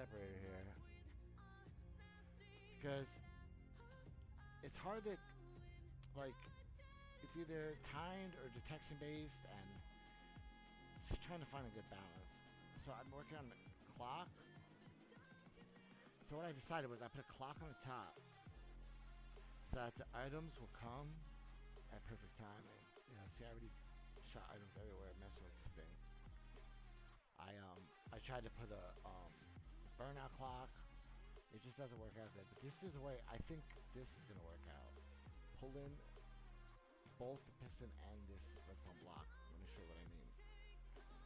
separator here because it's hard to like. It's either timed or detection based, and it's just trying to find a good balance. So I'm working on the clock. So what I decided was I put a clock on the top so that the items will come at perfect timing. You know, see, I already shot items everywhere messing with this thing. I tried to put a burnout clock. It just doesn't work out good. But this is a way I think this is gonna work out. Pull in both the piston and this redstone block. Let me show you what I mean.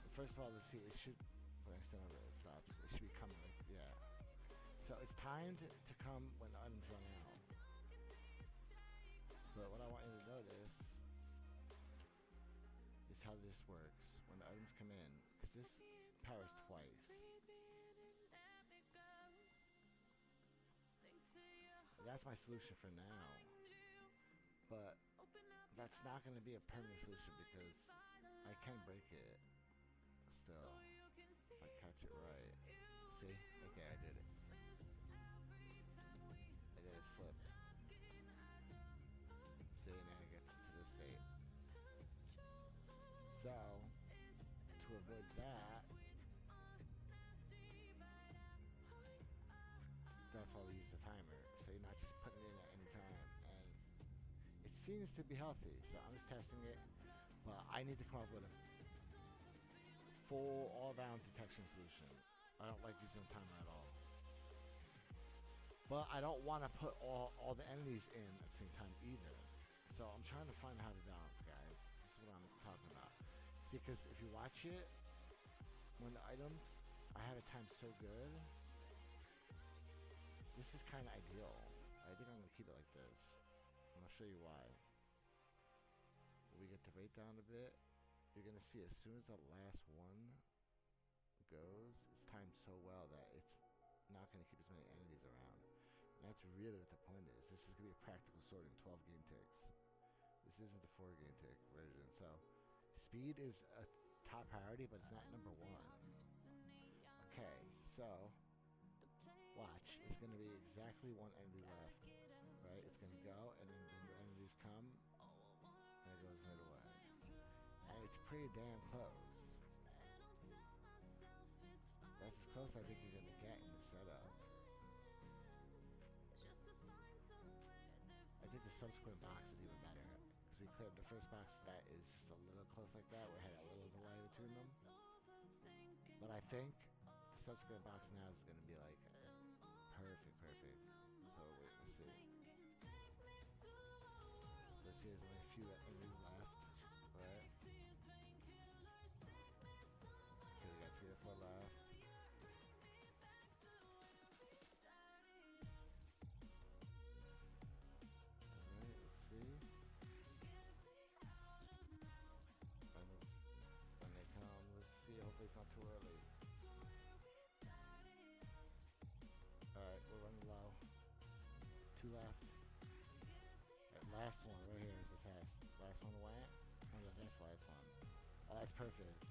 But first of all, let's see. It should. When I stand over it, stops. It should be coming. Like, yeah. So it's timed to come when the items run out. But what I want you to notice is how this works when the items come in, because this powers twice. That's my solution for now. But that's not going to be a permanent solution because I can break it still if I catch it right. See? Okay, I did it. I did it flipped. See, now it gets to this state. So, to avoid that, that's why we use the timer. So you're not just putting it in at any time. And it seems to be healthy, so I'm just testing it. But I need to come up with a full all-round detection solution. I don't like using the timer at all. But I don't want to put all the enemies in at the same time either. So I'm trying to find how to balance, guys. This is what I'm talking about. See, because if you watch it, when the items, I have it timed so good. This is kind of ideal. I think I'm going to keep it like this. And I'll show you why. When we get the rate down a bit, you're going to see as soon as the last one goes, it's timed so well that it's not going to keep as many enemies around. And that's really what the point is. This is going to be a practical sorting, 12 game ticks. This isn't the 4 game tick version. So speed is a top priority, but it's not number one. Okay, so watch. It's going to be exactly one entity left. Right? It's going to go, and then the entities come, and it goes right away. And it's pretty damn close. That's as close I think you're going to get in the setup. I think the subsequent box is even better. Because we cleared the first box that is just a little close like that. We had a little delay between them. But I think the subsequent box now is going to be like perfect. So wait, let's see. So let's see, there's only a few enemies left. Right? Okay, we got 3 or 4 left. Alright, let's see. When they come, let's see. Hopefully it's not too early. Alright, we're running low. 2 left. That last one right here is the test. Last one went. Oh, no, that's the last one. Oh, that's perfect.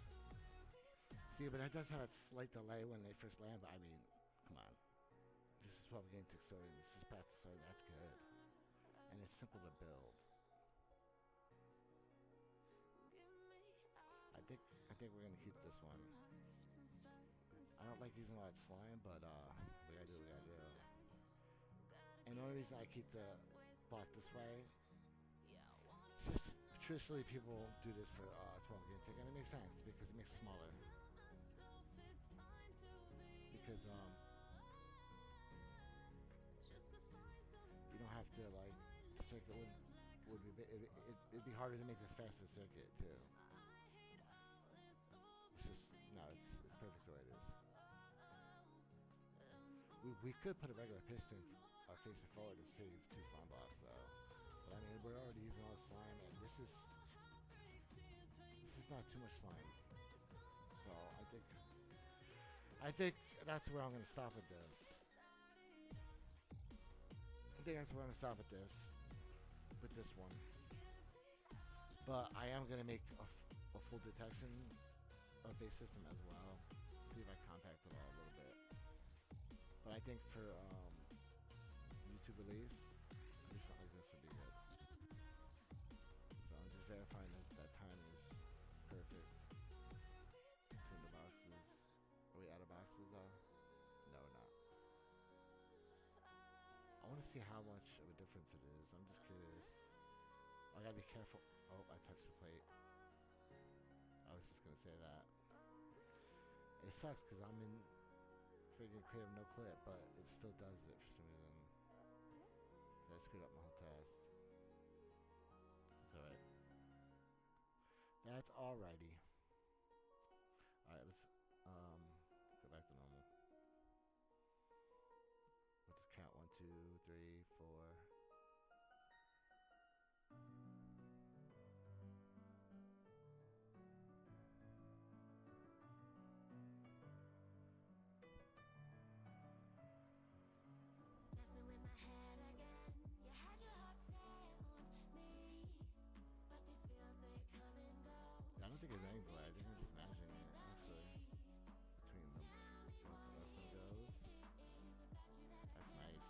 See, but that does have a slight delay when they first land, but I mean, come on. This is 12 game tick sorting. This is practice sorting. That's good. And it's simple to build. I think we're gonna keep this one. I don't like using a lot of slime, but we gotta do what we gotta do. And the only reason I keep the block this way, it's just traditionally people do this for 12 game tick, and it makes sense because it makes it smaller. Because you don't have to like the circuit would be it'd be harder to make this faster circuit too. It's just no, it's perfect the way it is. We could put a regular piston facing forward to save 2 slime blocks though. But I mean we're already using all the slime, and this is not too much slime. So I think that's where I'm going to stop with this. I think that's where I'm going to stop with this one. But I am going to make a full detection base system as well. See if I compact it all a little bit. But I think for YouTube release, at least something like this would be good. So I'm just verifying that time is perfect between the boxes. Are we out of boxes though? No, we're not. I want to see how much of a difference it is. I'm just curious. I gotta be careful. Oh, I touched the plate. I was just gonna say that. And it sucks because I'm in freaking Creative No Clip, but it still does it for some reason. So I screwed up my whole test. It's alright. That's alrighty. Alright, let's go back to normal. We'll just count 1, 2, 3, 4. I don't think there's any delay. I think we're just matching it actually between them. Both the rest one goes. That's nice.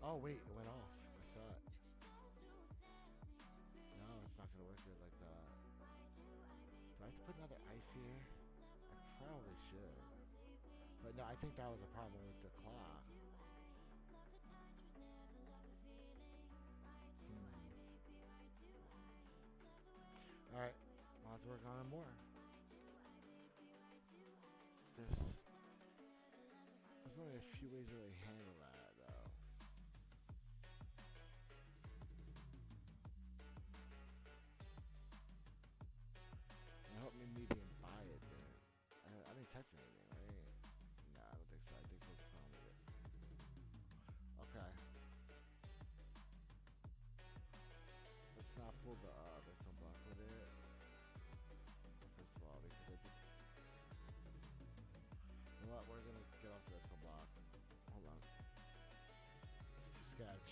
Oh wait, it went off. I thought. No, it's not gonna work good like that. Do I have to put another ice here? I probably should. But no, I think that was a problem with the clock. Alright, I'll have to work on it more. There's only a few ways to really handle that, though. I hope maybe didn't buy it there. I didn't touch anything, right? No, I don't think so. I think there's a problem with it. Okay. Let's not pull the some block with it. First of all, because I did. You know what? We're gonna get off the rest of the block. Hold on. It's too sketch.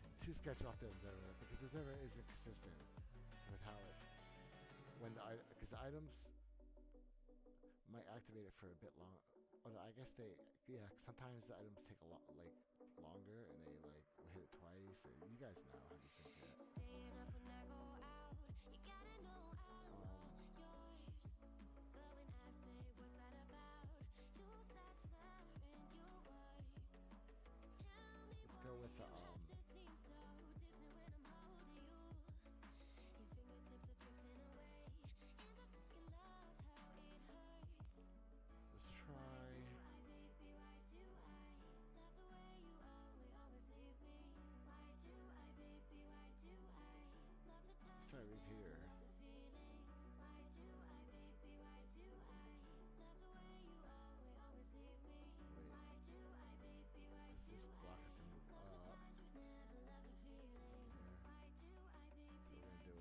It's too sketch off the observer because the observer isn't consistent with how it. Because the items might activate it for a bit long. Oh no, I guess sometimes the items take a lot longer and they will hit it twice. You guys know how these things hit. Let's go with the try right here. This block has to move up. So we're gonna do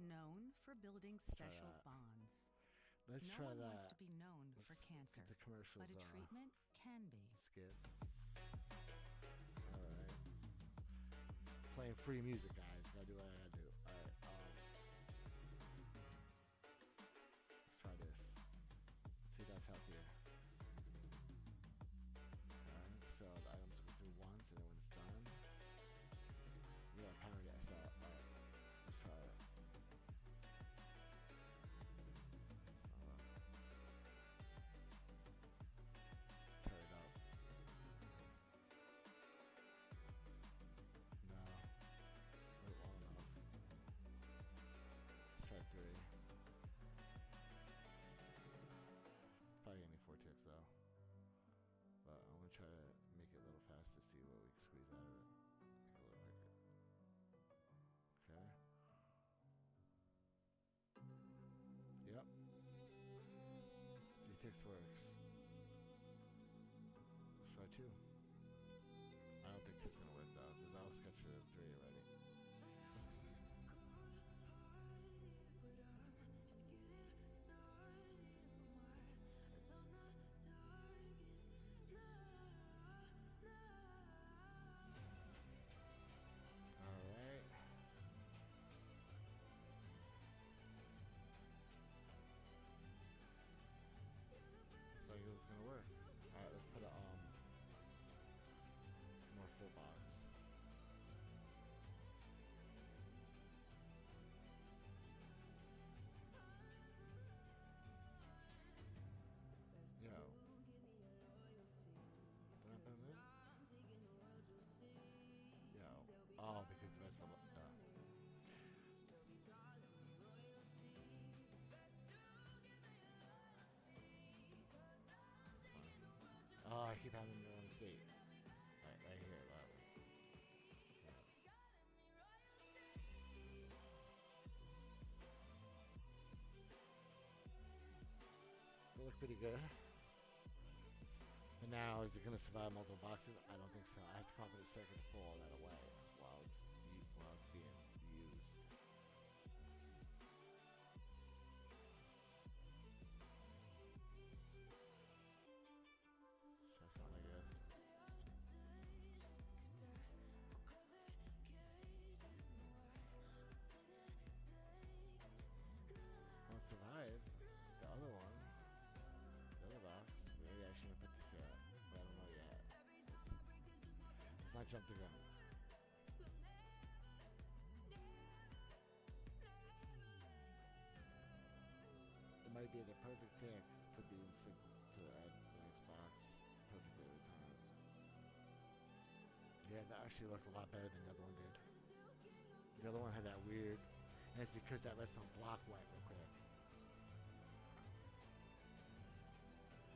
known for building special bonds. Let's no try one that. wants to be known for cancer, the commercials, but a treatment can be. Skip. All right. Playing free music, guys. Gotta do what I gotta do. All right. Let's try this. Let's see if that's healthier. All right. So the items go through once, and then when it's done, yeah, power gas. All right. Let's try it. Probably gonna need 4 ticks though. But I'm gonna try to make it a little faster, see what we can squeeze out of it. Make it a little quicker. Okay. Yep. 3 ticks works. Let's try 2. I don't think 2's gonna work though, because I was sketch for 3 already. pretty good. But now, is it going to survive multiple boxes? I don't think so. I have to come up with a second to pull all that away while it's being used. Should I sound like this? Won't survive. The other one. The other box. Maybe I shouldn't put this yet. But I don't know yet. Let's not jump the gun. It might be the perfect tick to be in sync to add the next box perfectly every time. Yeah, that actually looked a lot better than the other one did. The other one had that weird, and it's because that redstone block went real quick.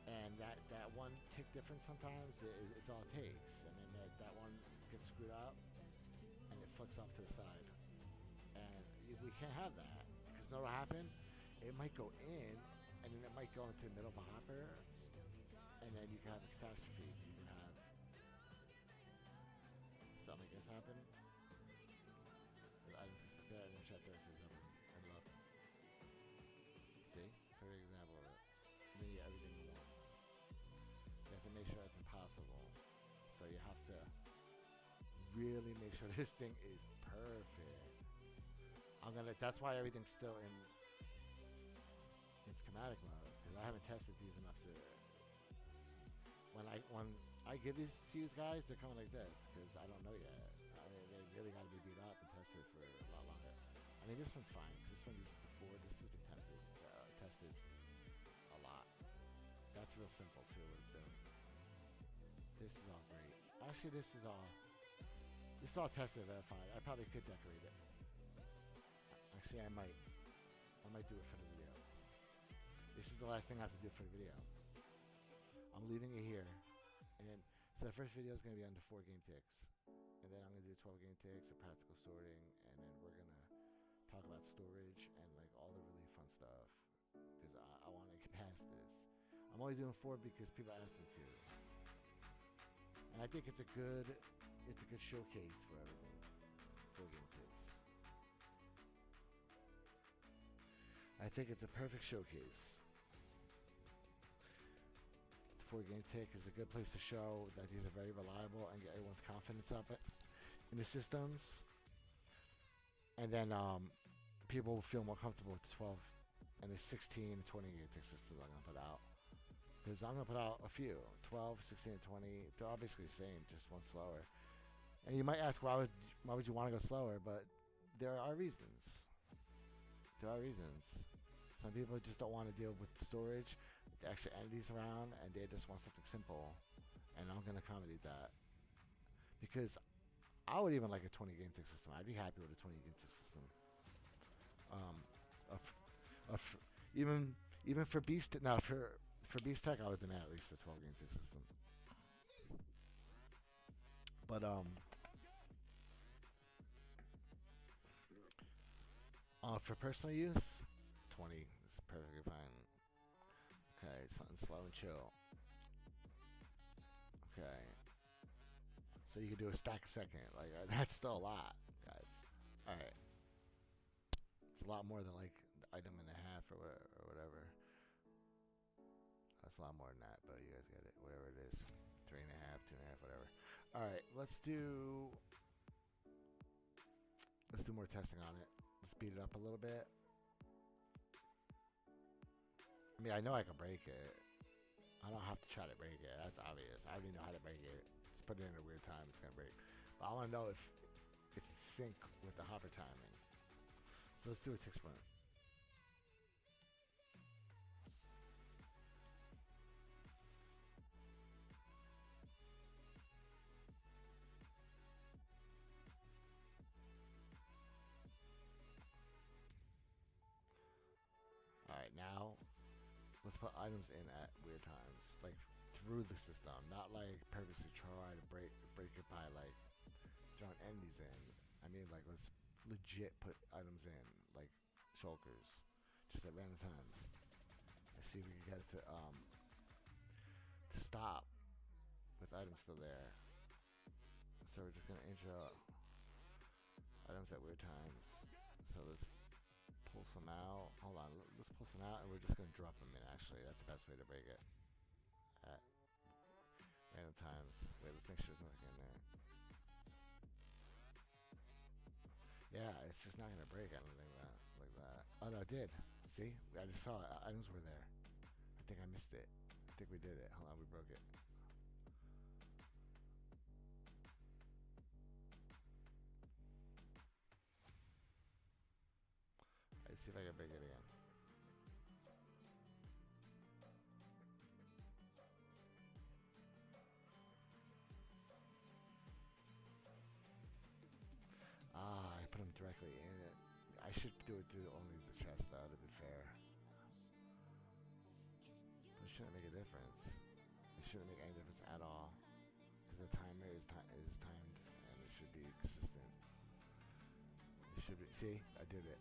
And that one tick difference sometimes is all it takes. And then that one gets screwed up, and it flicks off to the side. And we can't have that, because you know what'll happen? It might go in, and then it might go into the middle of a hopper, and then you can have a catastrophe. You can have something like this happen. The items can sit there, and then shut there and say something. And look. See? Perfect example of it. And then you get everything you want. You have to make sure it's impossible. So you have to really make sure this thing is perfect. That's why everything's still in schematic mode, because I haven't tested these enough to. When I give these to you guys, they're coming like this, because I don't know yet. They really got to be beat up and tested for a lot longer. I mean, this one's fine, because this one uses the 4. This has been tested a lot. That's real simple too. What it's doing. This is all great. Actually, this is all tested and verified. I probably could decorate it. Actually, I might do it for the video. This is the last thing I have to do for the video. I'm leaving it here. And then, so the first video is going to be under 4 game ticks. And then I'm going to do 12 game ticks and practical sorting. And then we're going to talk about storage and like all the really fun stuff. Because I want to get past this. I'm only doing 4 because people asked me to. And I think it's a good showcase for everything. 4 game ticks. I think it's a perfect showcase. The 4 game tick is a good place to show that these are very reliable and get everyone's confidence up in the systems. And then people will feel more comfortable with the 12 and the 16 and 20 game tick systems I'm going to put out. Because I'm going to put out a few. 12, 16, and 20. They're all basically the same, just one slower. And you might ask, why would you want to go slower? But there are reasons. There are reasons. Some people just don't want to deal with storage, the extra entities around, and they just want something simple. And I'm going to accommodate that. Because I would even like a 20 game tick system. I'd be happy with a 20 game tick system. Even for Beast, no, for Beast Tech, I would demand at least a 12 game tick system. But for personal use, 20 is perfectly fine. Okay, something slow and chill. Okay. So you can do a stack a second. Like, that's still a lot, guys. Alright. It's a lot more than, like, the item and a half or whatever. That's a lot more than that, but you guys get it. Whatever it is. 3.5, 2.5, whatever. Alright, let's do more testing on it. Let's beat it up a little bit. I mean, I know I can break it. I don't have to try to break it. That's obvious. I already know how to break it. Just put it in a weird time, it's going to break. But I want to know if it's in sync with the hopper timing. So let's do a tick sprint. Alright, now let's put items in at weird times, like through the system, not like purposely try to break it by like throwing entities in. I mean, like, let's legit put items in, like shulkers, just at random times. see if we can get it to stop with items still there. So we're just gonna intro items at weird times. So let's pull some out. Hold on, let's pull some out, and we're just gonna drop them in. Actually, that's the best way to break it. At random times. Wait, let's make sure there's nothing in there. Yeah, it's just not gonna break. I don't think that like that. Oh no, it did. See, I just saw it. Items were there. I think I missed it. I think we did it. Hold on, we broke it. Let's see if I can break it again. Ah, I put them directly in it. I should do it through only the chest, though, to be fair. But it shouldn't make a difference. It shouldn't make any difference at all. Because the timer is timed, and it should be consistent. It should be. See? I did it.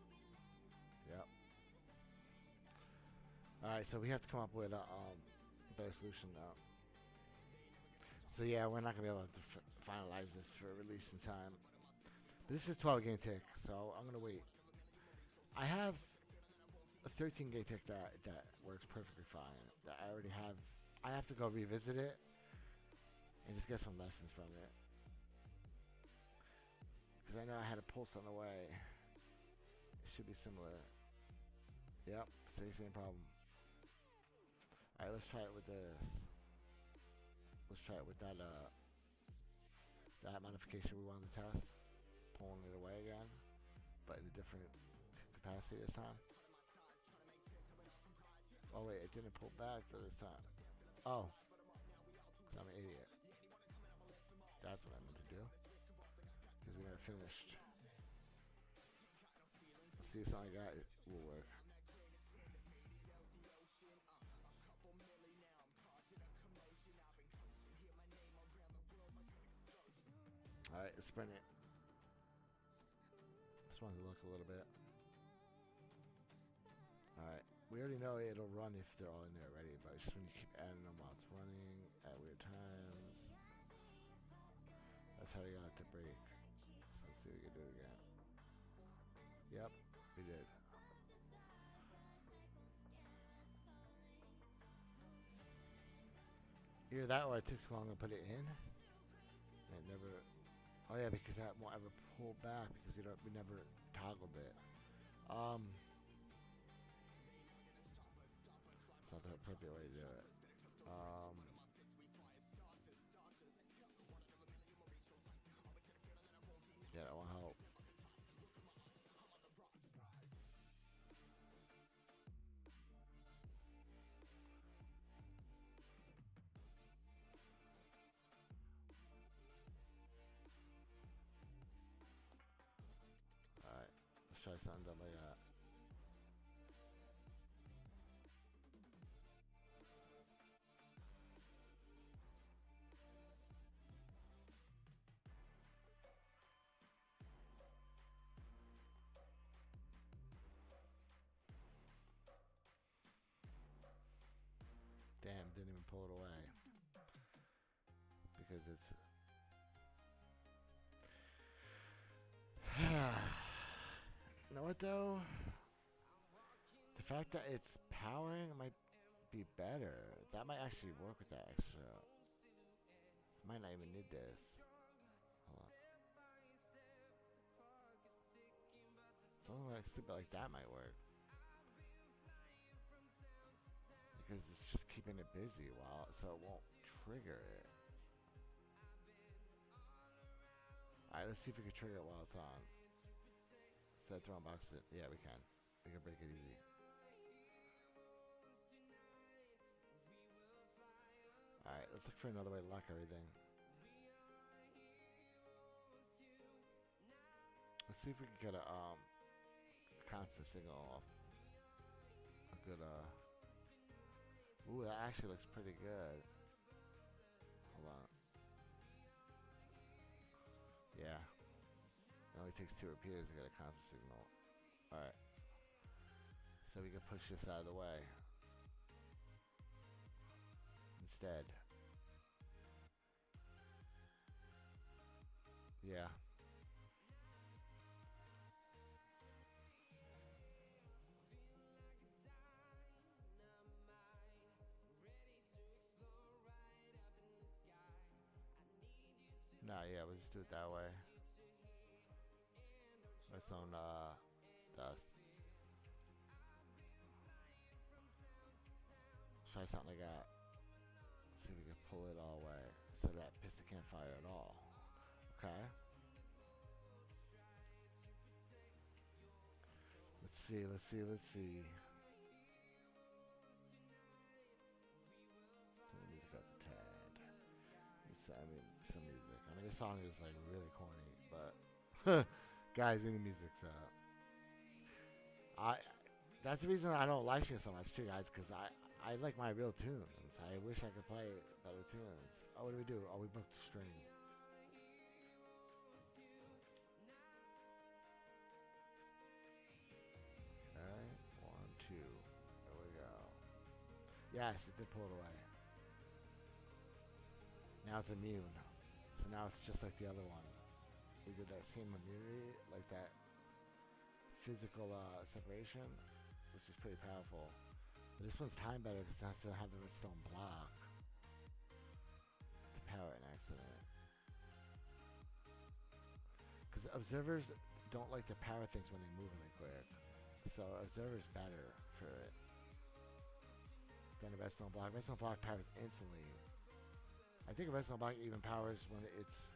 Yep. Alright, so we have to come up with a better solution, though. So yeah, we're not going to be able to finalize this for release in time. But this is 12 game tick, so I'm going to wait. I have a 13 game tick that works perfectly fine. That I already have. I have to go revisit it and just get some lessons from it. Because I know I had a pulse on the way. It should be similar. Yep, same problem. Alright, let's try it with this. Let's try it with that that modification we wanted to test. Pulling it away again, but in a different capacity this time. Oh wait, it didn't pull back though this time. Oh, because I'm an idiot. That's what I meant to do. Because we never finished. Let's see if something like that will work. Alright, let's sprint it. Just wanted to look a little bit. Alright, we already know it'll run if they're all in there already, but it's just when you keep adding them while it's running at weird times. That's how you got it to break. So let's see if we can do it again. Yep, we did. Either that or I took too long to put it in. And it never. Oh yeah, because that won't ever pull back because we never toggled it. It's not the appropriate way to do it. Yeah, that won't help. Alright, let's try something done like that. Damn, didn't even pull it away. Because it's... You know what though? The fact that it's powering might be better. That might actually work with that extra. Might not even need this. Hold on. Something like stupid like that might work. Because it's just keeping it busy while so it won't trigger it. Alright, let's see if we can trigger it while it's on. Instead of throwing boxes. Yeah, we can. We can break it easy. Alright, let's look for another way to lock everything. Let's see if we can get a constant signal off. A good ooh, that actually looks pretty good. Hold on. Yeah. It only takes 2 repeaters to get a constant signal. Alright. So we can push this out of the way. instead. Yeah. Nah, yeah, we'll just do it that way. Redstone dust. Try something like that. See if we can pull it all away so that piston can't fire at all. Okay. Let's see, let's see, let's see. Turn the music up a tad. I mean, some music. I mean, this song is like really corny, but guys, any music's I. That's the reason I don't like it so much too, guys, because I like my real tunes. I wish I could play better tunes. Oh, what do we do? Oh, we booked a string. Okay, 1, 2. There we go. Yes, it did pull it away. Now it's immune. So now it's just like the other one. We did that same immunity, like that physical separation, which is pretty powerful. But this one's time better because it has to have the redstone block to power an accident. Because observers don't like to power things when they move really quick. So observer's better for it than a redstone block. Redstone block powers instantly. I think a redstone block even powers when it's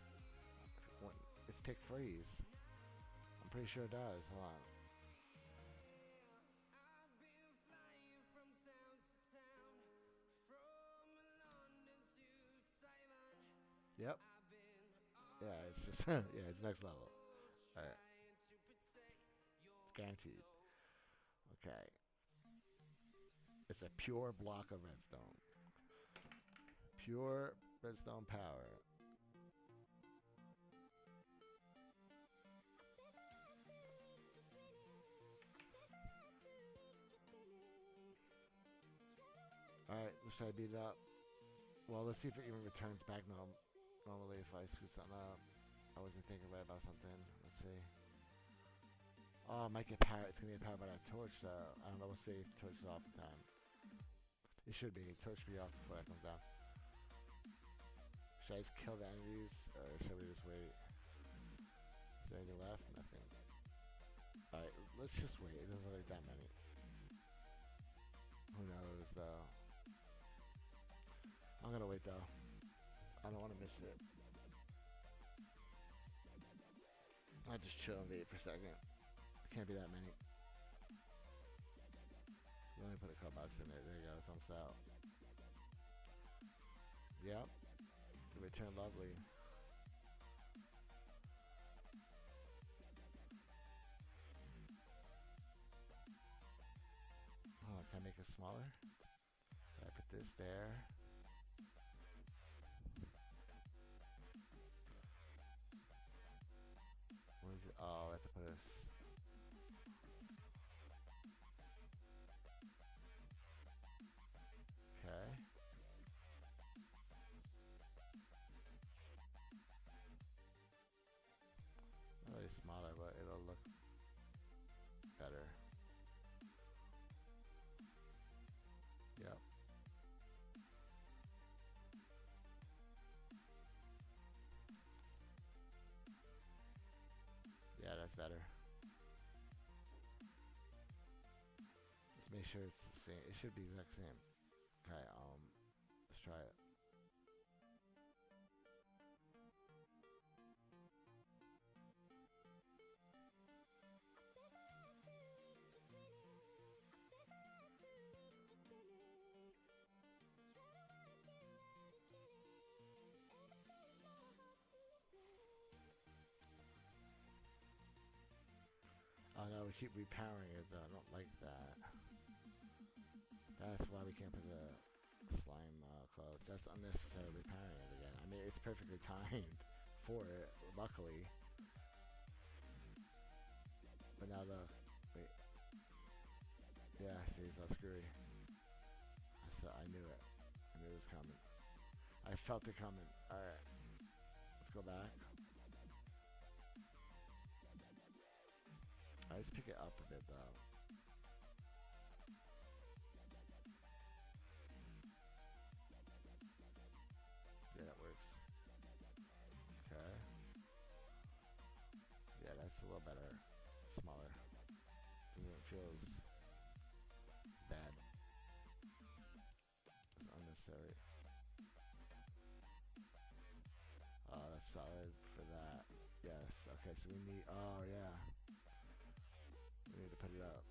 tick freeze. I'm pretty sure it does. Hold on. Yep. Yeah, it's just yeah, it's next level. All right. It's guaranteed. Okay. It's a pure block of redstone. Pure redstone power. Alright, let's try to beat it up. Well, let's see if it even returns back normally if I screw something up. I wasn't thinking right about something. Let's see. Oh, it might get powered. It's going to get powered by that torch, though. I don't know. We'll see if the torch is off in time. It should be. The torch should be off before that comes down. Should I just kill the enemies, or should we just wait? Is there any left? Nothing. Alright, let's just wait. It doesn't look like that many. Who knows, though? I'm gonna wait, though. I don't want to miss it. I just chill and wait for a second. It can't be that many. Let me put a box in there. There you go. It's almost out. Yep. The return lovely. Oh, can I make it smaller? Can I put this there? What is it? Oh, I have to put a... Okay. Not really smaller, but it'll look better. Yep. Yeah, that's better. Let's make sure it's the same. It should be the exact same. Okay, let's try it. Oh no, we keep repowering it though. I don't like that. That's why we can't put the slime clothes. That's unnecessarily repowering it again. I mean, it's perfectly timed for it, luckily. But now the... Wait. Yeah, see, it's all screwy. I knew it. I knew it was coming. I felt it coming. Alright. Let's go back. Alright, let's pick it up a bit though. Yeah, that works. Okay. Yeah, that's a little better. Smaller. Doesn't feel as bad. It's unnecessary. Oh, that's solid for that. Yes. Okay, so we need. Oh, yeah. We need to put it up.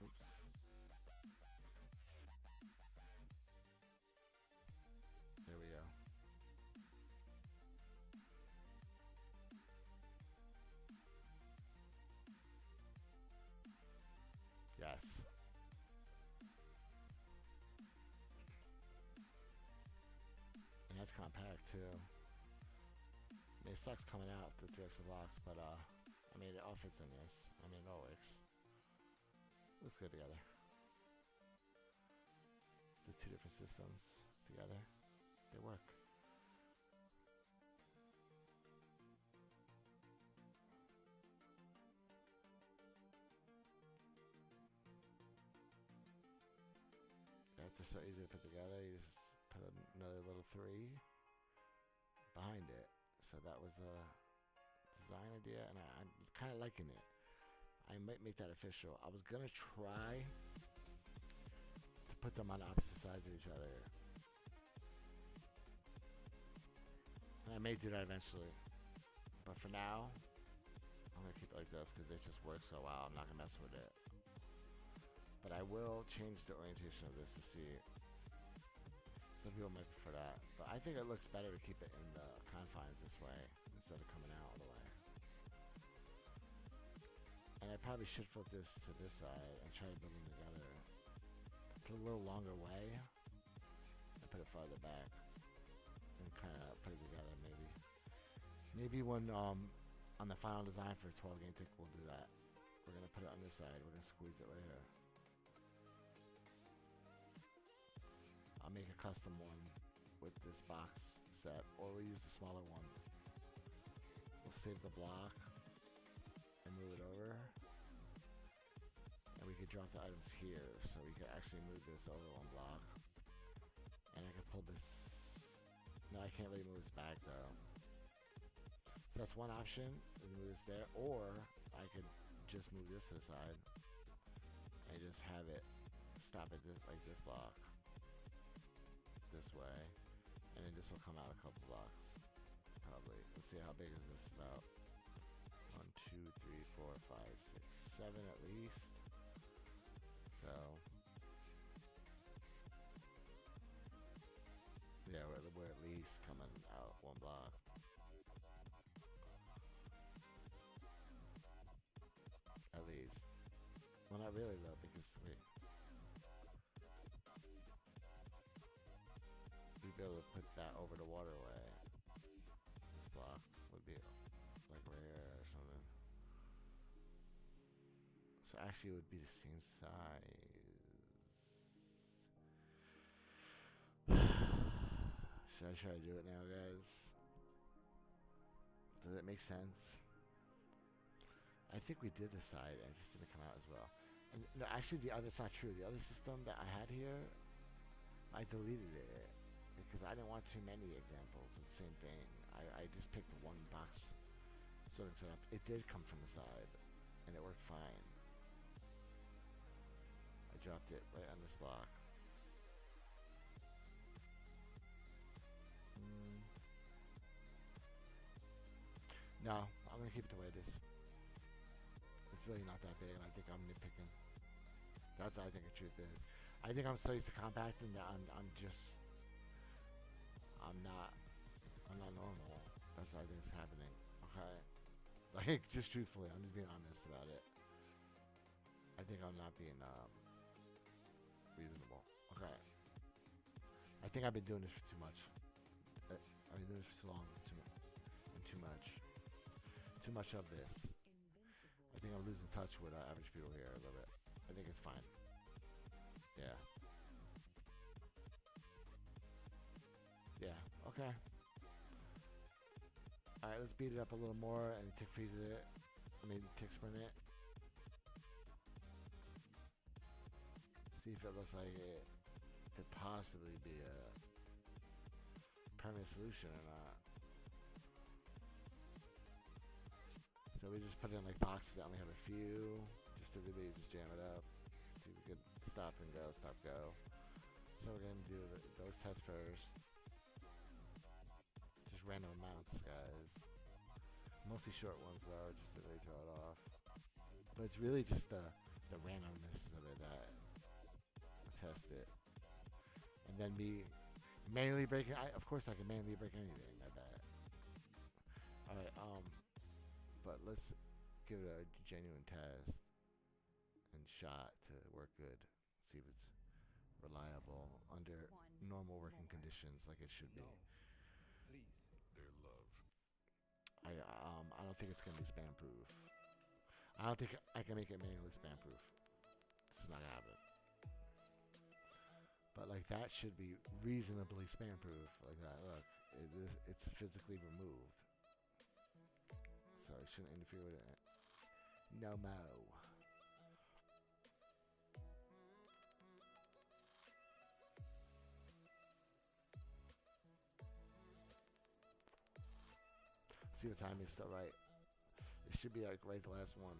Oops. There we go. Yes. And that's compact too. I mean, it sucks coming out the 3 extra blocks, but I mean, it all fits in this. I mean, it all works. Looks good together. The 2 different systems together, they work. They're so easy to put together. You just put another little 3 behind it. So that was a design idea, and I'm kind of liking it. I might make that official. I was gonna try to put them on opposite sides of each other, and I may do that eventually. But for now, I'm gonna keep it like this because it just works so well. I'm not gonna mess with it. But I will change the orientation of this to see. Some people might prefer that, but I think it looks better to keep it in the confines this way instead of coming out all the way. And I probably should flip this to this side and try to build them together. Put a little longer way and put it farther back and kind of put it together maybe. Maybe when on the final design for 12 game tick we'll do that. We're gonna put it on this side. We're gonna squeeze it right here. I'll make a custom one with this box set, or we'll use the smaller one. We'll save the block and move it over, and we could drop the items here, so we could actually move this over 1 block. And I could pull this. No, I can't really move this back though. So that's one option. We can move this there, or I could just move this to the side and just have it stop at this, like this block. This way, and then this will come out a couple blocks, probably. Let's see, how big is this? About 1, 2, 3, 4, 5, 6, 7 at least. So yeah, we're at least coming out 1 block. At least. Well, not really though, because wait. Be able to put that over the waterway. This block would be like right here or something. So actually it would be the same size. Should I try to do it now, guys? Does it make sense? I think we did decide and it just didn't come out as well. And no, actually that's not true. The other system that I had here, I deleted it because I didn't want too many examples of the same thing. I just picked 1 box sorting setup. It did come from the side, and it worked fine. I dropped it right on this block. No, I'm gonna keep it the way it is. It's really not that big, and I think I'm nitpicking. That's what I think the truth is. I think I'm so used to compacting that I'm not normal. That's what I think is happening. Okay? Like, just truthfully, I'm just being honest about it. I think I'm not being reasonable. Okay. I think I've been doing this for too much. I've been doing this for too long, and too much of this. I think I'm losing touch with average people here a little bit. I think it's fine. Yeah. Yeah. Okay. All right, let's beat it up a little more and tick freeze it. I mean, tick sprint it. See if it looks like it could possibly be a permanent solution or not. So we just put it in like boxes that only have a few, just to really just jam it up. See if we could stop and go, stop, go. So we're gonna do those tests first. Just random amounts, guys. Mostly short ones though, just to really throw it off. But it's really just the randomness of it that I test it. And then me manually breaking. Of course I can manually break anything, I bet. Alright, but let's give it a genuine test and shot to work good. See if it's reliable under normal working conditions like it should be. Please. Their love. I don't think it's gonna be spam proof. I don't think I can make it manually spam proof. It's not gonna happen. But like that should be reasonably spam proof. Like that. Look, it's physically removed. So it shouldn't interfere with it. No mo. See what time is still right. It should be like right the last one.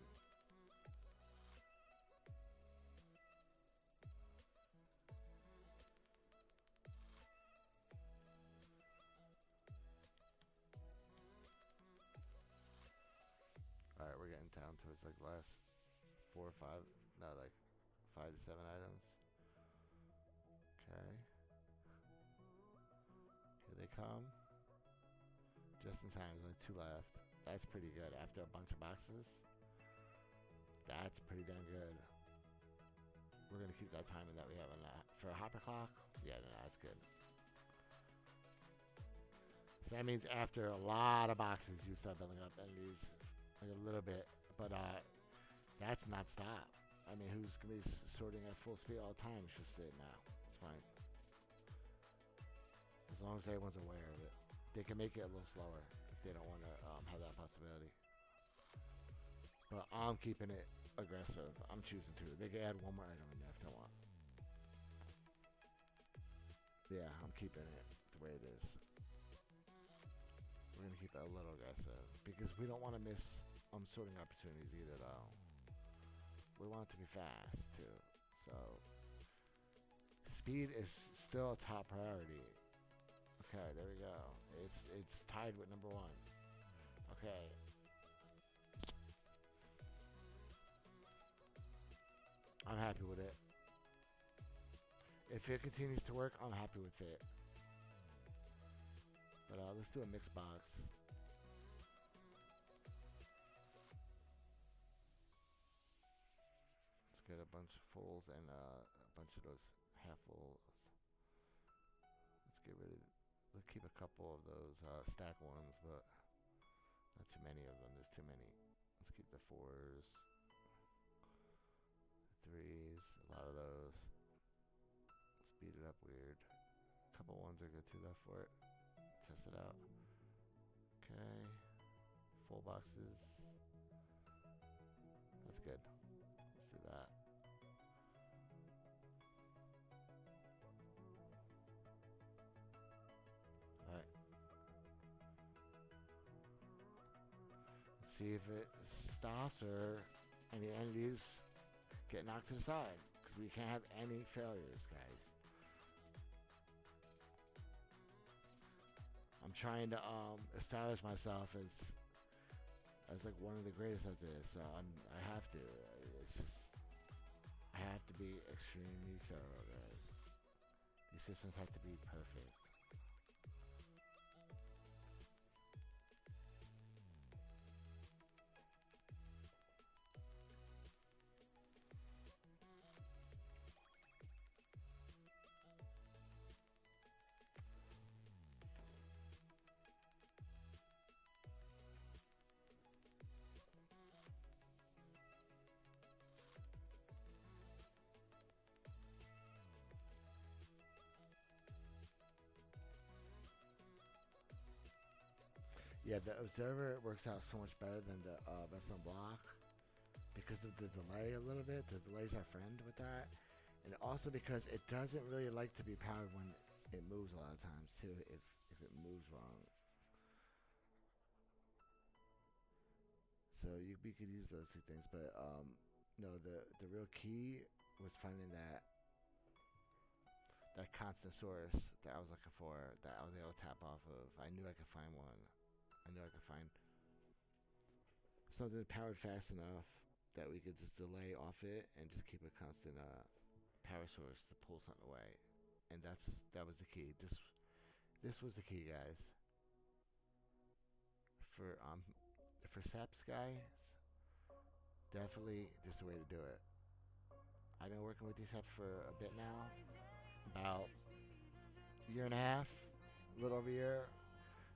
Alright, we're getting down towards like last 4 or 5, no, like 5 to 7 items. Okay. Here they come. Just in time, there's only 2 left. That's pretty good. After a bunch of boxes, that's pretty damn good. We're gonna keep that timing that we have on that. For a hopper clock, yeah, no, that's good. So that means after a lot of boxes, you start building up entities. Like a little bit, but that's not stop. I mean, who's gonna be sorting at full speed all the time? It's just it now. It's fine. As long as everyone's aware of it. They can make it a little slower if they don't want to have that possibility. But I'm keeping it aggressive. I'm choosing to. They can add one more item in there if they want. Yeah, I'm keeping it the way it is. We're gonna keep it a little aggressive because we don't want to miss sorting opportunities either though. We want it to be fast too. So speed is still a top priority. Okay, there we go. It's tied with number 1. Okay. I'm happy with it. If it continues to work, I'm happy with it. But let's do a mixed box. Let's get a bunch of fulls and a bunch of those half fulls. Let's get rid of. Let's keep a couple of those stack ones, but not too many of them. There's too many. Let's keep the 4s, the 3s, a lot of those. Speed it up weird. A couple 1s are good too though for it. Test it out. Okay. Full boxes. That's good. Let's do that. Alright. Let's see if it stops or any entities get knocked to the side. Because we can't have any failures, guys. I'm trying to establish myself as like one of the greatest at this. So I have to. It's just I have to be extremely thorough, guys. These systems have to be perfect. Yeah, the Observer works out so much better than the Redstone block because of the delay a little bit. The delay's our friend with that. And also because it doesn't really like to be powered when it moves a lot of times too, if it moves wrong. So we could use those two things, but no, the real key was finding that constant source that I was looking for, that I was able to tap off of. I knew I could find one. I knew I could find something powered fast enough that we could just delay off it and just keep a constant power source to pull something away. And that was the key. This was the key, guys. For SAPS guys, definitely this is the way to do it. I've been working with these SAPs for a bit now, about a year and a half, a little over a year.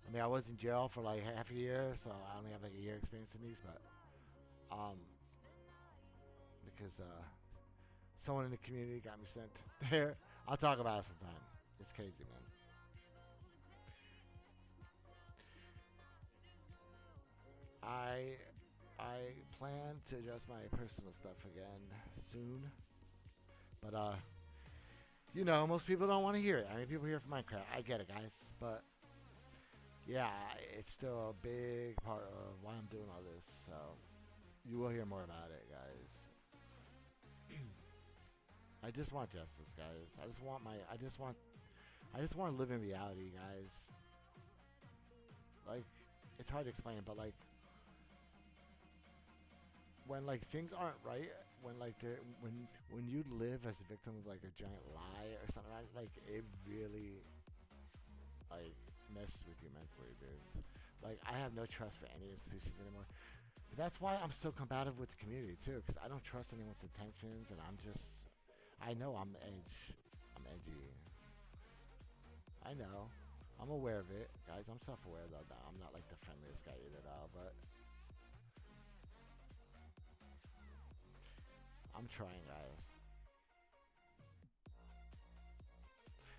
I mean, I was in jail for like half a year, so I only have like a year experience in these, but because someone in the community got me sent there. I'll talk about it sometime. It's crazy, man. I plan to adjust my personal stuff again soon, but you know, most people don't want to hear it. I mean, people hear from Minecraft. I get it, guys, but yeah, it's still a big part of why I'm doing all this. So you will hear more about it, guys. I just want justice, guys. I just want to live in reality, guys. Like, it's hard to explain, but like, when like things aren't right, when like when you live as a victim of like a giant lie or something, like it really like messes with you mentally, dude. Like, I have no trust for any institutions anymore. But that's why I'm so combative with the community too, because I don't trust anyone's intentions, and I know I'm edgy. I know. I'm aware of it, guys. I'm self-aware though. I'm not like the friendliest guy either, though. But I'm trying, guys.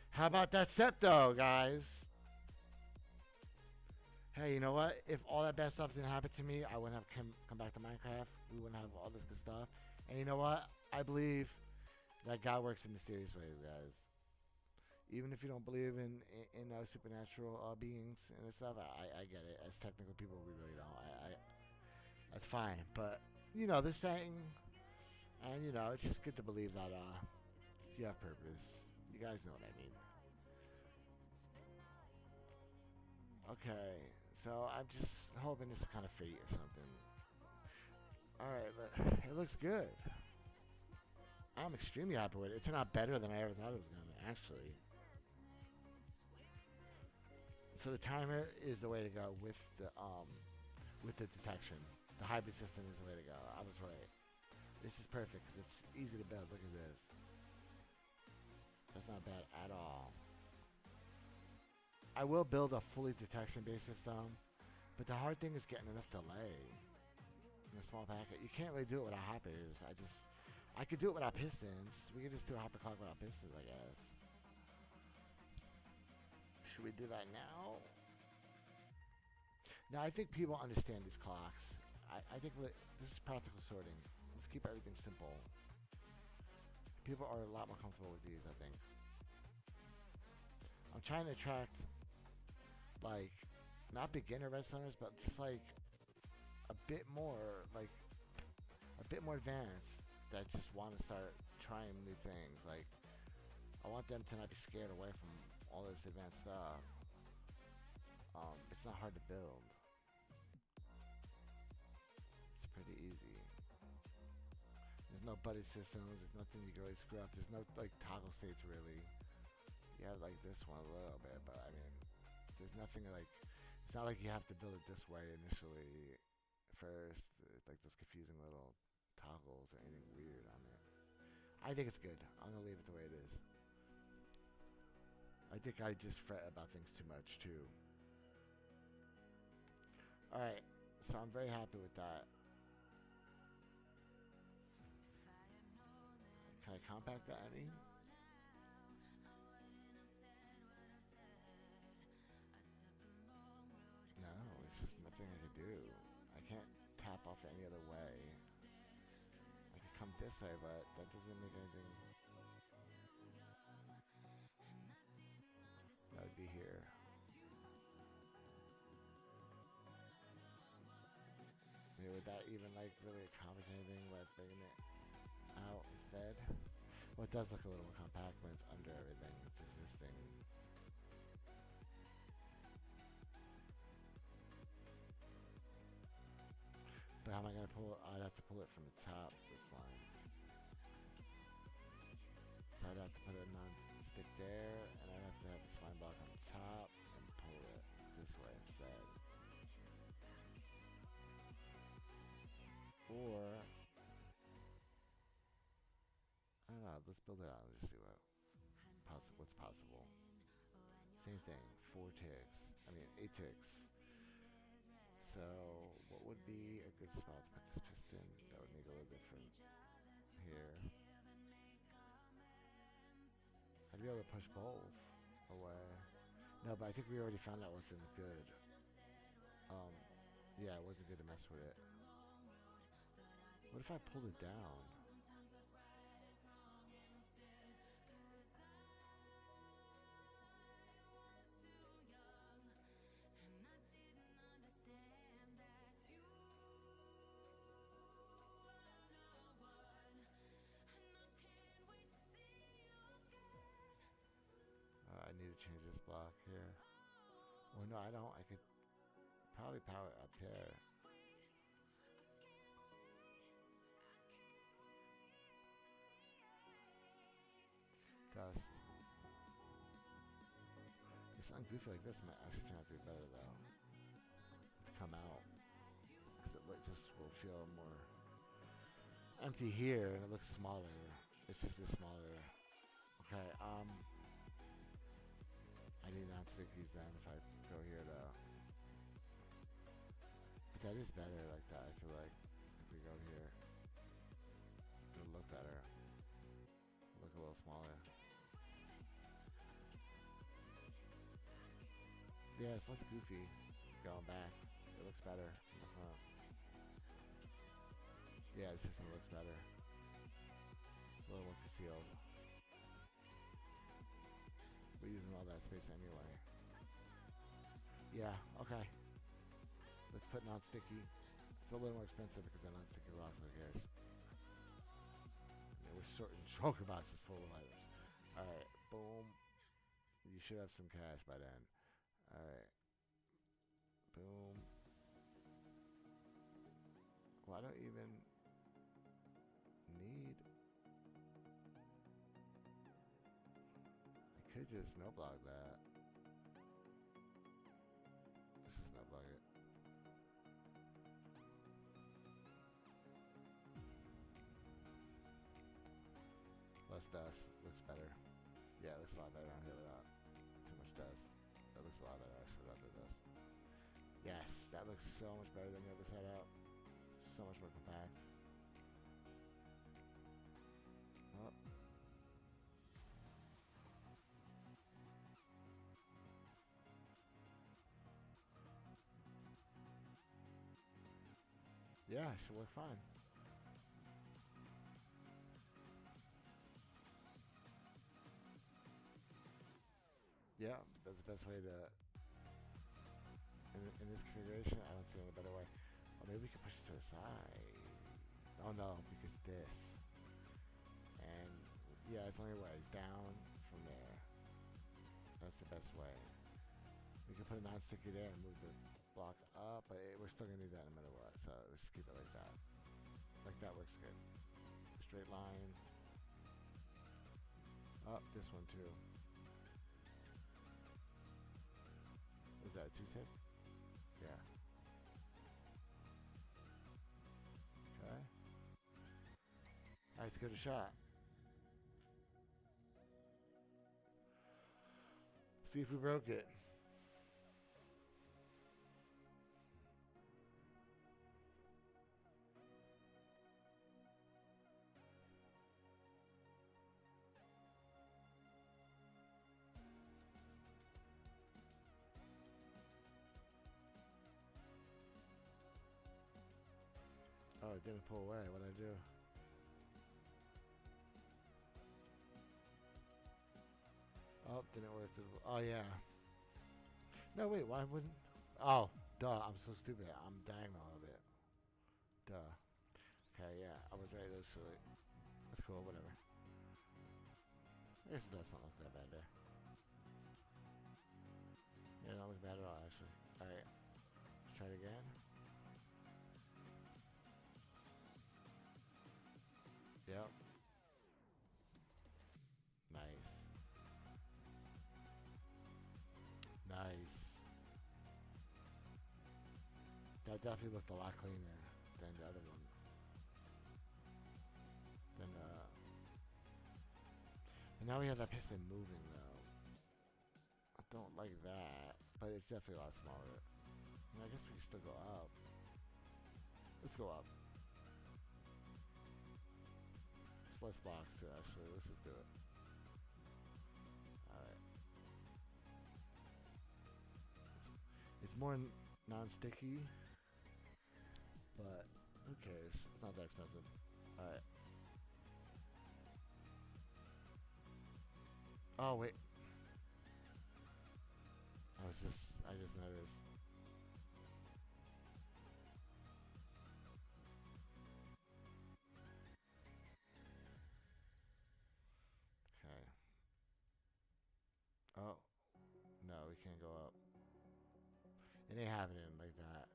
How about that Septo, guys? Hey, you know what? If all that bad stuff didn't happen to me, I wouldn't have come back to Minecraft. We wouldn't have all this good stuff. And you know what? I believe that God works in mysterious ways, guys. Even if you don't believe in supernatural beings and stuff, I get it. As technical people, we really don't. That's fine. But you know, this saying, and you know, it's just good to believe that you have purpose. You guys know what I mean. Okay, so I'm just hoping it's kind of fate or something. All right, it looks good. I'm extremely happy with it. It turned out better than I ever thought it was gonna, actually. So the timer is the way to go with the detection. The hybrid system is the way to go. I was right. This is perfect because it's easy to build. Look at this. That's not bad at all. I will build a fully detection-based system, but the hard thing is getting enough delay in a small packet. You can't really do it without hoppers. I could do it without pistons. We could just do a hopper clock without pistons, I guess. Should we do that now? Now, I think people understand these clocks. I think this is practical sorting. Let's keep everything simple. People are a lot more comfortable with these, I think. I'm trying to attract, like, not beginner redstoners, but just like a bit more advanced, that just want to start trying new things. Like, I want them to not be scared away from all this advanced stuff. It's not hard to build. It's pretty easy. There's no buddy systems. There's nothing you can really screw up. There's no like toggle states really. You have like this one a little bit, but I mean, there's nothing like. It's not like you have to build it this way initially. First, it's like those confusing little toggles or anything weird on it. I think it's good. I'm gonna leave it the way it is. I think I just fret about things too much too. Alright, so I'm very happy with that. Can I compact that any? No, it's just any other way. I could come this way, but that doesn't make anything. That would be here. I mean, would that even like really accomplish anything by bringing it out instead? Well, it does look a little more compact when it's under everything. It's existing. But how am I going to pull it? I'd have to pull it from the top of this line. So I'd have to put a non-stick there, and I'd have to have the slime block on top and pull it this way instead. Or, I don't know, let's build it out and just see what's possible. Same thing, 4 ticks. I mean, 8 ticks. So, what would be a good spot to put this piston that would make it a little different? Here. I'd be able to push both away. No, but I think we already found out wasn't good. Yeah, it wasn't good to mess with it. What if I pulled it down? I need to change this block here. Well, no, I don't. I could probably power it up there. Dust. It's something goofy like this might actually turn out to be better though. To come out. Because it just will feel more empty here and it looks smaller. It's just this smaller. Okay, I need non-stickies then if I go here though. But that is better like that, I feel like. If we go here, it'll look better. Look a little smaller. Yeah, it's less goofy going back. It looks better in the front. Yeah, the system looks better. It's a little more concealed. We're using all that space anyway. Yeah, okay. Let's put non-sticky. It's a little more expensive because the non-sticky locks, who cares? Yeah, we're sorting choker boxes full of items. Alright, boom. You should have some cash by then. Alright. Boom. Well, I don't even need... I could just no block that. Let's just no block it. Less dust. Looks better. Yeah, it looks a lot better on here without too much dust. That looks a lot better actually without the dust. Yes, that looks so much better than the other side out. So much more compact. Oh. Yeah, it should work fine. Yeah, that's the best way to... In this configuration, I don't see any better way. Or maybe we could push it to the side. Oh no, because this. And yeah, it's only ways down from there. That's the best way. We can put a non-sticky there and move the block up, but we're still gonna need that no matter what. So let's just keep it like that. Like that works good. Straight line. Up this one too. Is that a 2-tick? Yeah. Okay. Alright, let's give it a shot. See if we broke it. Oh, it didn't pull away. What'd I do? Oh, didn't work. Oh, yeah. No, wait, why wouldn't... Oh, duh, I'm so stupid. I'm diagonal of it. Duh. Okay, yeah, I was right, actually. That's cool, whatever. I guess it does not look that bad there. Yeah, it don't look bad at all, actually. Alright, let's try it again. Yep. Nice. Nice. That definitely looked a lot cleaner than the other one. And now we have that piston moving though. I don't like that, but it's definitely a lot smaller. I guess we can still go up. Let's go up. It's less box too, actually. Let's just do it. Alright. It's more non-sticky, but who cares? It's not that expensive. Alright. Oh, wait. I just noticed. Okay. Oh. No, we can't go up. It ain't happening like that.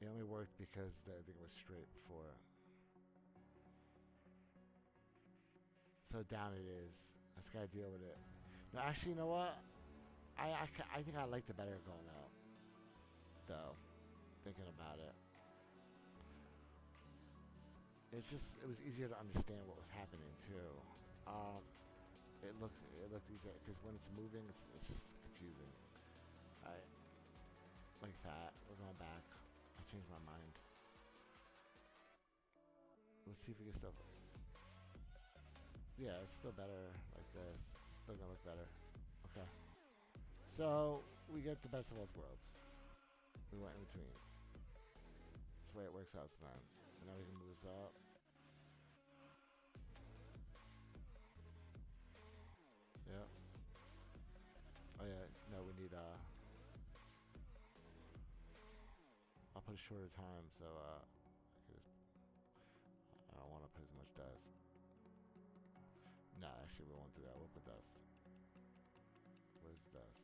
It only worked because the thing was straight before. So down it is. I just gotta deal with it. No, actually, you know what? I think I like the better going out. Though, thinking about it. It was easier to understand what was happening too. It looked easier because when it's moving, it's just confusing. Alright, like that. We're going back. I changed my mind. Let's see if we can still. Yeah, it's still better like this. It's still gonna look better. Okay. So we get the best of both worlds. We went in between. That's the way it works out sometimes. And now we can move this up. Yep. Oh yeah, no, we need I'll put a shorter time so I don't want to put as much dust. No, actually we won't do that. We'll put dust. Where's the dust?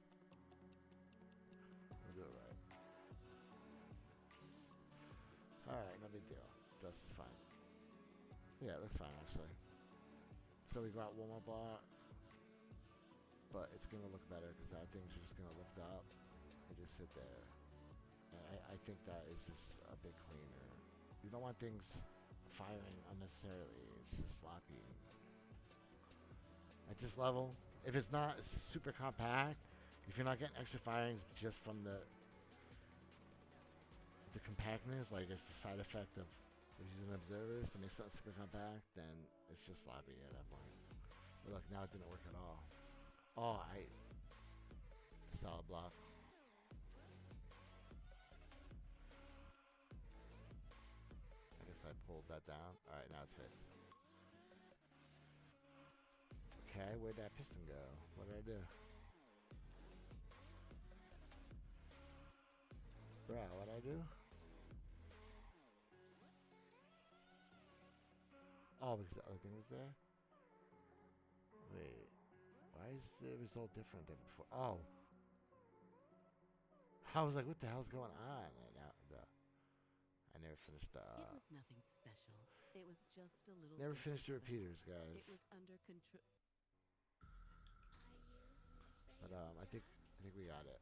We'll do it right. Alright, no big deal. Dust is fine. Yeah, it looks fine actually. So we got one more block. But it's going to look better because that thing's just going to lift up and just sit there. And I think that is just a bit cleaner. You don't want things firing unnecessarily. It's just sloppy. At this level, if it's not super compact, if you're not getting extra firings just from the compactness, like it's the side effect of using observers to make something super compact, then it's just sloppy at that point. But look, now it didn't work at all. Oh, solid block. I guess I pulled that down. Alright, now it's fixed. Okay, where'd that piston go? What did I do? Bruh, what'd I do? Oh, because the other thing was there? Wait. Why is the result different than before? Oh. I was like, what the hell's going on? And now I never finished It was nothing special. It was just a little. Never finished the repeaters, guys. It was under control. But I think we got it.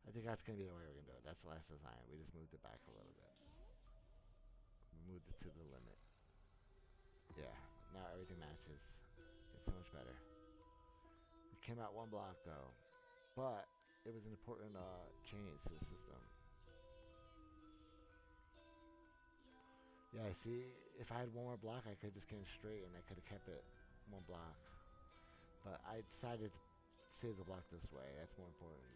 I think that's gonna be the way we're gonna do it. That's the last design. We just moved it back a little bit. We moved it to the limit. Yeah. Now everything matches. It's so much better. Came out one block though, but it was an important change to the system. Yeah, see, if I had one more block, I could just came straight and I could have kept it one block. But I decided to save the block this way. That's more important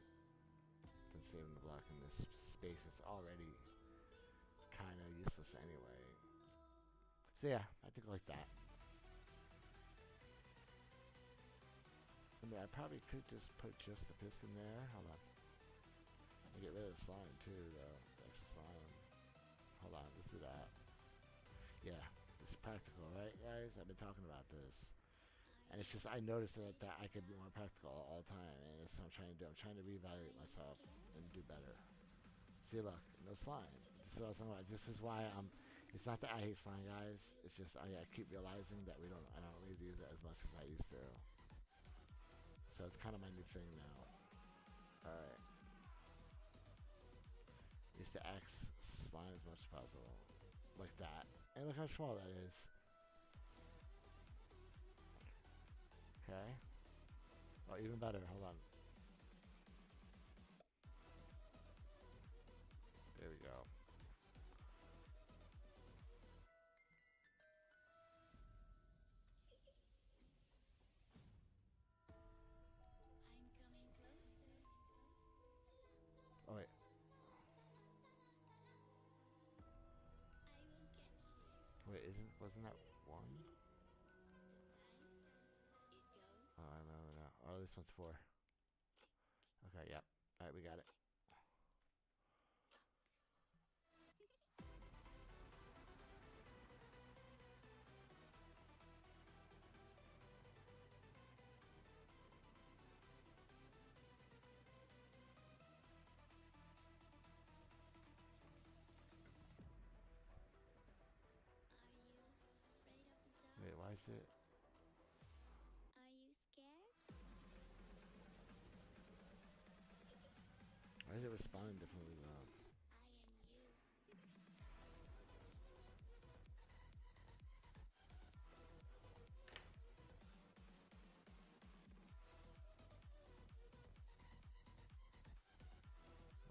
than saving the block in this space that's already kind of useless anyway. So yeah, I think like that. I mean, I probably could just put just the piston there. Hold on. I get rid of the slime too, though. The extra slime. Hold on, let's do that. Yeah, it's practical, right, guys? I've been talking about this, and it's just I noticed that I could be more practical all the time, and it's what I'm trying to do. I'm trying to reevaluate myself and do better. See, look, no slime. This is what I was talking about. This is why I'm. It's not that I hate slime, guys. It's just I keep realizing that I don't really use it as much as I used to. So it's kind of my new thing now. All right. Is to X slime as much as possible, like that. And look how small that is. Okay. Oh, even better. Hold on. There we go. Oh wait. Wait, wasn't that one? Oh, I remember now. Oh, this one's 4. Okay, yep. All right, we got it. Wait, why is it? Are you scared? Why is it responding differently now? I am you.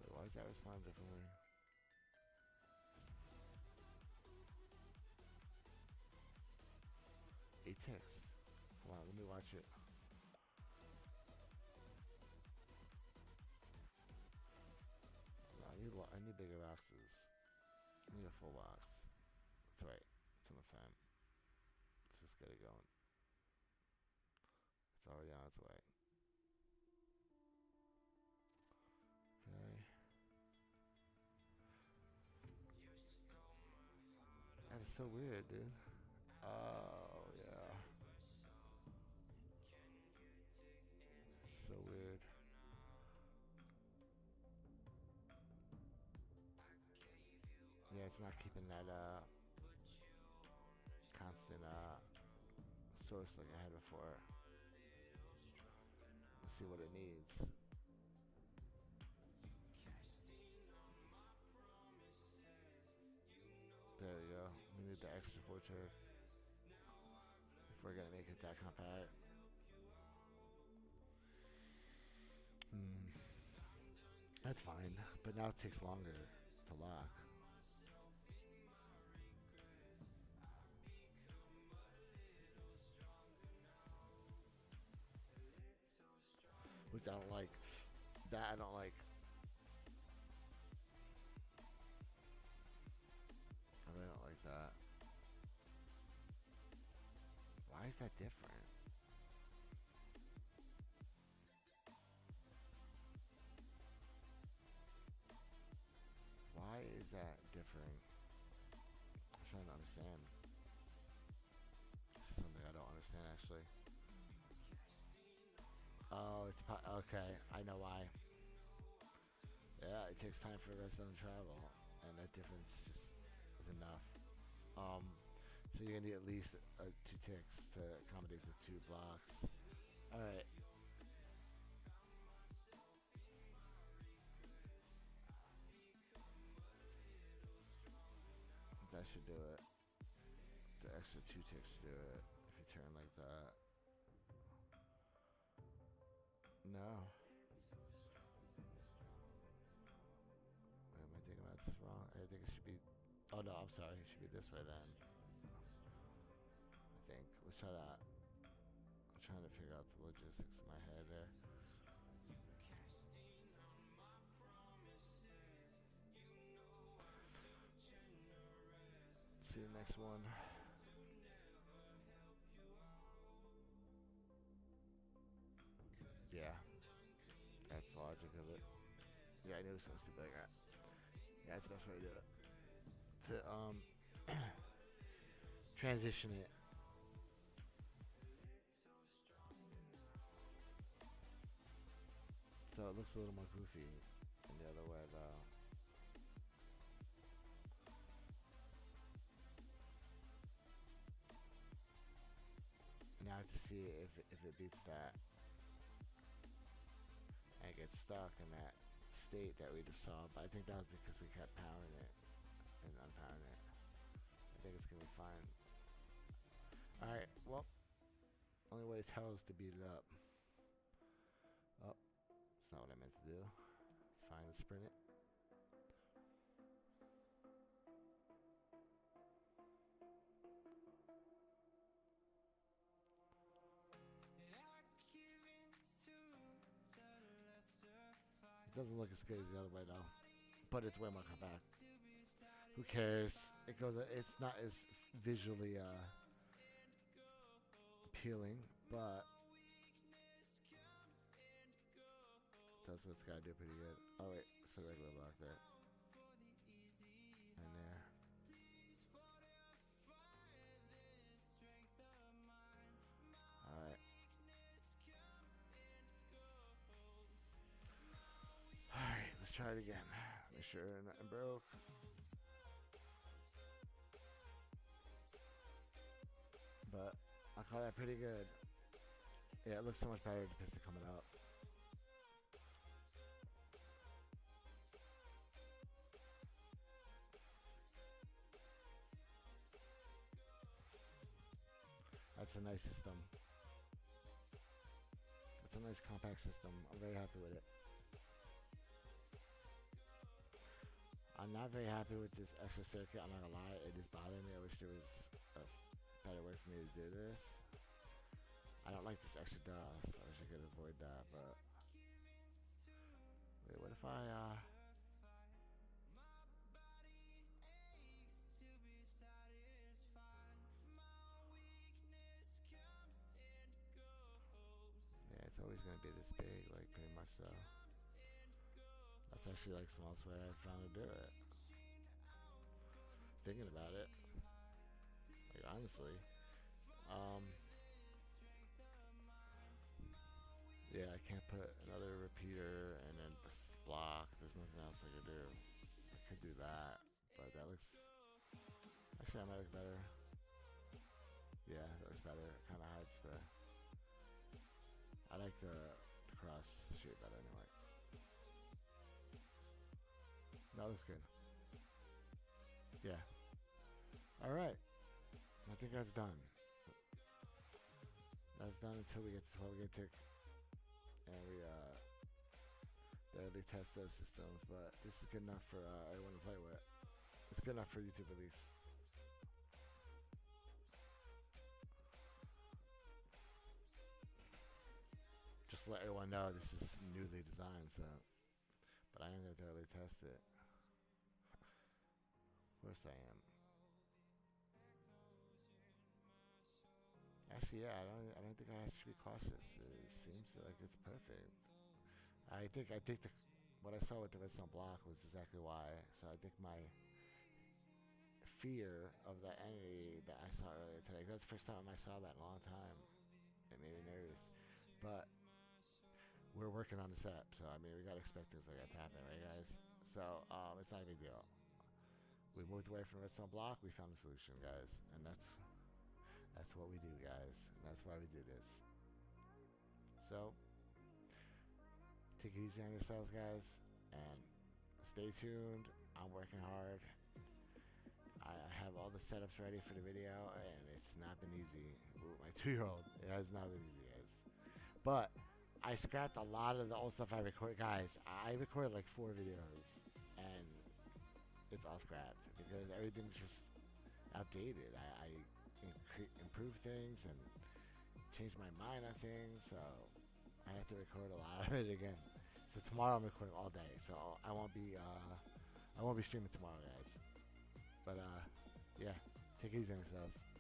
Wait, why does that respond differently? A text. Hold on, let me watch it. No, I need bigger boxes. I need a full box. That's right. It's enough time. Let's just get it going. It's already on its way. Okay. That is so weird, dude. Oh, yeah. That's so weird. Yeah, it's not keeping that constant source like I had before. Let's see what it needs. There we go. We need the extra filter if we're gonna make it that compact. That's fine, but now it takes longer to lock. Which I don't like. That I don't like. I really don't like that. Why is that different? Why is that different? I'm trying to understand. This is something I don't understand actually. Oh, it's okay. I know why. Yeah, it takes time for resident travel, and that difference just is enough. So you're gonna need at least 2 ticks to accommodate the 2 blocks. All right. That should do it. The extra 2 ticks should do it. If you turn like that. No. Wait, am I thinking about this wrong? I think it should be. Oh no, I'm sorry. It should be this way then. I think. Let's try that. I'm trying to figure out the logistics in my head there. see the next one. Yeah, that's the logic of it. Yeah, I knew it was so stupid like that. Yeah, that's the best way to do it. To transition it. So it looks a little more goofy than the other way though. Now I have to see if it beats that. And it gets stuck in that state that we just saw. But I think that was because we kept powering it and unpowering it. I think it's gonna be fine. Alright, well, only way to tell is to beat it up. Oh, that's not what I meant to do. It's fine to sprint it. It doesn't look as good as the other way though, but it's way more compact. Who cares? It goes. It's not as visually appealing, but does what it's got to do pretty good. Oh wait, let's put a regular block there. And there. Alright. Alright, let's try it again. Make sure nothing broke. But I call that pretty good. Yeah, it looks so much better with the piston coming out. That's a nice system. It's a nice compact system. I'm very happy with it. I'm not very happy with this extra circuit. I'm not gonna lie, it is bothering me. I wish there was a better way for me to do this. I don't like this extra dust. I wish I could avoid that, but wait, what if I yeah, it's always gonna be this big, like pretty much so. That's actually like the smallest way I've found to do it. Thinking about it, like honestly, yeah, I can't put another repeater and then block. There's nothing else I could do. I could do that, but that looks. Actually, that might look better. Yeah, that looks better. It kind of hides the. I like the cross shape better anyway. That looks good. Yeah. All right. I think that's done. That's done until we get to 12 gig tick, and we barely test those systems. But this is good enough for everyone to play with. It's good enough for YouTube release. Just let everyone know this is newly designed. So, but I am gonna thoroughly test it. Of course I am. Actually, yeah, I don't think I should be cautious. It seems like it's perfect. I think what I saw with the redstone block was exactly why. So I think my fear of that entity that I saw earlier today, that's the first time I saw that in a long time. It made me nervous. But we're working on the set, so I mean, we gotta expect things like that to happen, right, guys? So it's not a big deal. We moved away from the redstone block. We found a solution, guys, and that's what we do, guys, and that's why we do this. So take it easy on yourselves, guys, and stay tuned. I'm working hard. I have all the setups ready for the video, and it's not been easy. Ooh, my 2-year-old, it has not been easy, guys. But I scrapped a lot of the old stuff I recorded. Guys, I recorded like 4 videos, and it's all scrapped because everything's just outdated. I improve things and change my mind on things, so I have to record a lot of it again. So tomorrow I'm recording all day, so I won't be streaming tomorrow, guys. But yeah, Take it easy on yourselves.